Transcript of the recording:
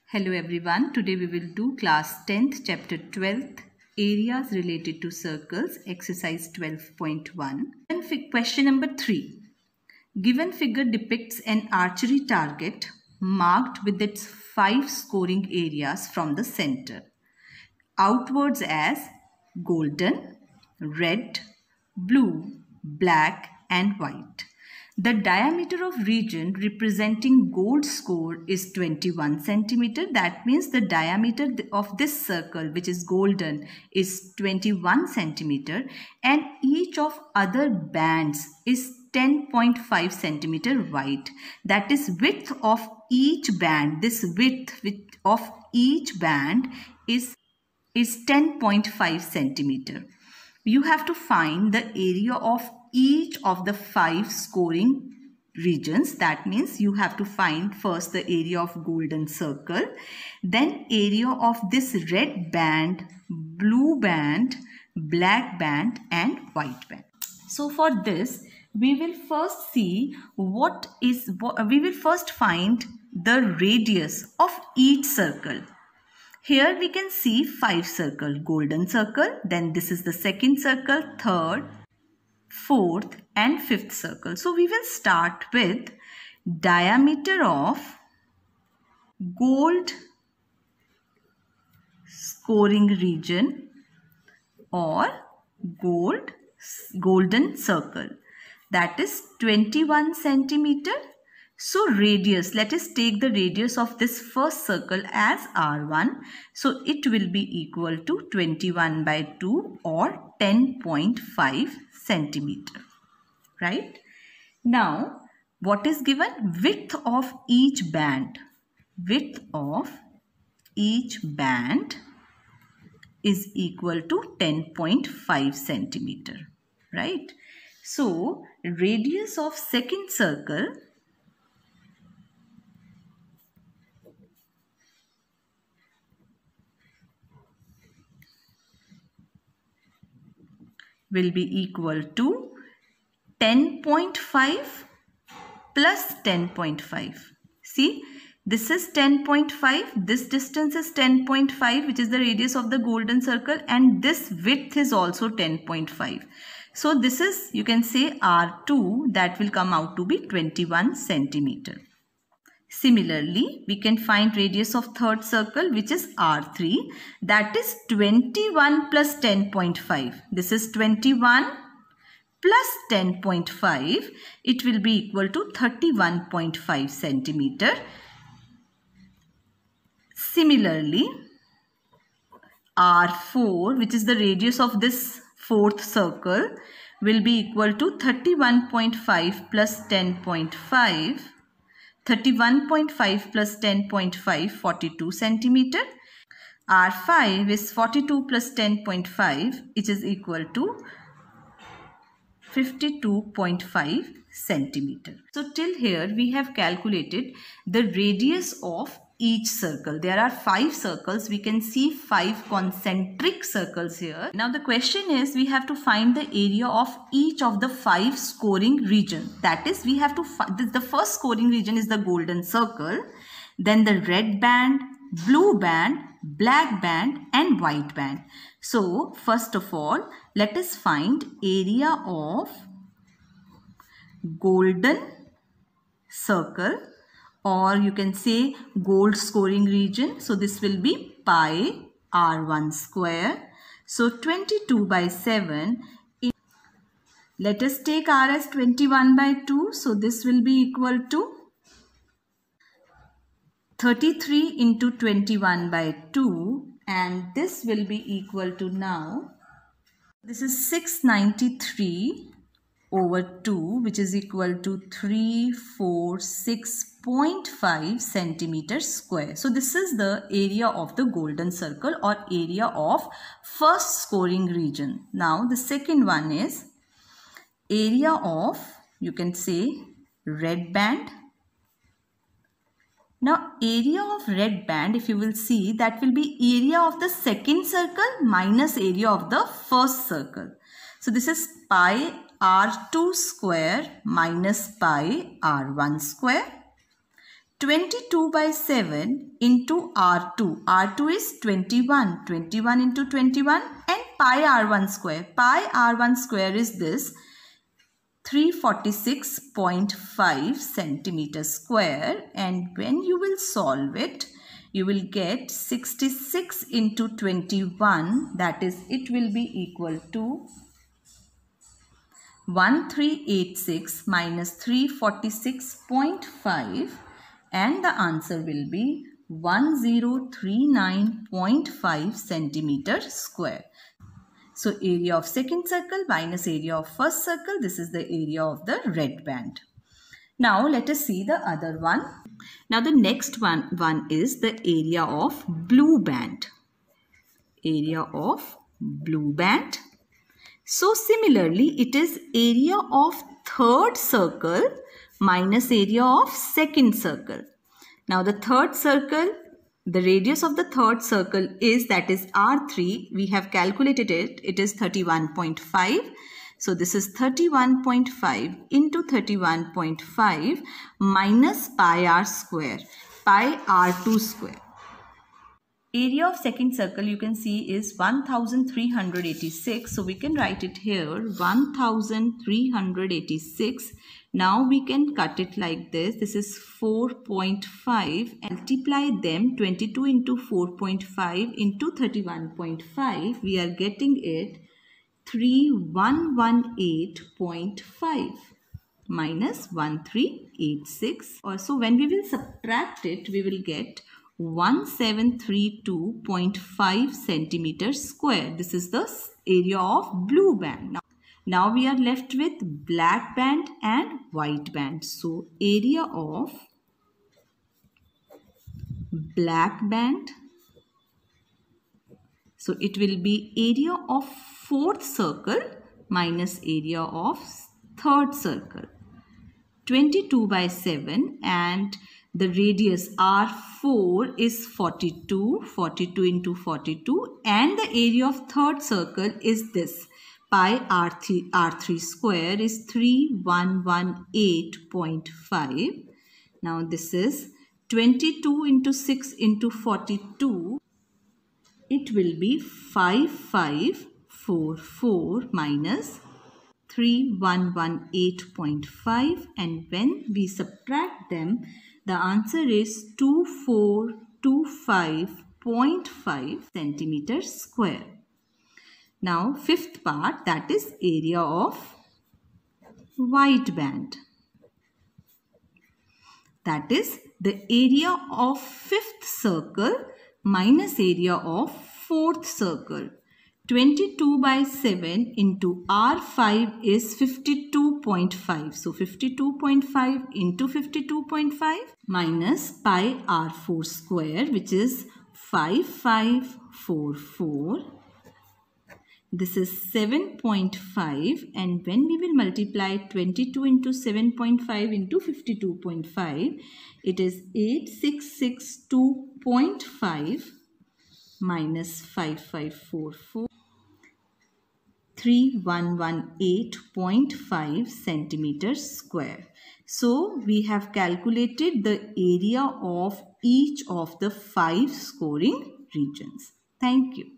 Hello everyone, today we will do class 10th chapter 12th areas related to circles exercise 12.1 and question number 3. Given figure depicts an archery target marked with its 5 scoring areas from the center outwards as golden, red, blue, black and white. The diameter of region representing gold score is 21 centimeter. That means the diameter of this circle, which is golden, is 21 centimeter, and each of other bands is 10.5 centimeter wide. That is width of each band. This width of each band is 10.5 centimeter. You have to find the area of each of the 5 scoring regions. That means you have to find first the area of golden circle, then area of this red band, blue band, black band and white band. So for this, we will first see we will first find the radius of each circle. Here we can see 5 circles, golden circle, then this is the second circle, third, fourth and fifth circle. So we will start with diameter of gold scoring region or golden circle, that is 21 centimeter. So radius, let us take the radius of this first circle as R1. So it will be equal to 21 by 2 or 10.5 centimeter. Right? Now, what is given? Width of each band. Width of each band is equal to 10.5 centimeter. Right? So, radius of second circle will be equal to 10.5 plus 10.5. See, this is 10.5, this distance is 10.5, which is the radius of the golden circle, and this width is also 10.5. So this is, you can say, R2, that will come out to be 21 centimeter. Similarly, we can find radius of third circle, which is R3, that is 21 plus 10.5. This is 21 plus 10.5. It will be equal to 31.5 centimeter. Similarly, R4, which is the radius of this fourth circle, will be equal to 31.5 plus 10.5. 31.5 plus 10.5, 42 centimeter. R5 is 42 plus 10.5, which is equal to 52.5 centimeter. So till here we have calculated the radius of each circle. There are 5 circles. We can see 5 concentric circles here. Now the question is, we have to find the area of each of the 5 scoring region. That is, we have to find the first scoring region is the golden circle, then the red band, blue band, black band and white band. So first of all, let us find area of golden circle, or you can say gold scoring region. So this will be pi R1 square. So 22 by 7. Let us take R as 21 by 2. So this will be equal to 33 into 21 by 2. And this will be equal to, now, this is 693 over 2, which is equal to 346.5 centimeters square. So this is the area of the golden circle or area of first scoring region. Now the second one is area of, you can say, red band. Now area of red band, if you will see, that will be area of the second circle minus area of the first circle. So this is pi R2 square minus pi R1 square. 22 by 7 into R2. R2 is 21. 21 into 21 and pi R1 square. Pi R1 square is this 346.5 centimeters square, and when you will solve it, you will get 66 into 21, that is it will be equal to 1386 minus 346.5, and the answer will be 1039.5 centimeters square. So area of second circle minus area of first circle, this is the area of the red band. Now let us see the other one. Now the next one is the area of blue band. Area of blue band. So similarly, it is area of third circle minus area of second circle. Now the third circle, the radius of the third circle is, that is R3. We have calculated it. It is 31.5. So this is 31.5 into 31.5 minus pi r square, pi r2 square. Area of second circle you can see is 1386. So we can write it here 1386. Now we can cut it like this. This is 4.5. Multiply them 22 into 4.5 into 31.5. We are getting it 3118.5 minus 1386. Also when we will subtract it, we will get 1732.5 centimeters square. This is the area of blue band. Now we are left with black band and white band. So area of black band, so it will be area of fourth circle minus area of third circle. 22 by 7, and the radius R4 is 42. 42 into 42, and the area of third circle is this. Pi R3 square is 3118.5. Now this is 22 into 6 into 42. It will be 5544 minus 3118.5, and when we subtract them, the answer is 2425.5 centimeters square. Now fifth part, that is area of white band. That is the area of fifth circle minus area of fourth circle. 22 by 7 into R5 is 52.5. So 52.5 into 52.5 minus pi R4 square, which is 5544. This is 7.5, and when we will multiply 22 into 7.5 into 52.5, it is 8662.5 minus 5544. 3118.5 centimeters square. So we have calculated the area of each of the 5 scoring regions. Thank you.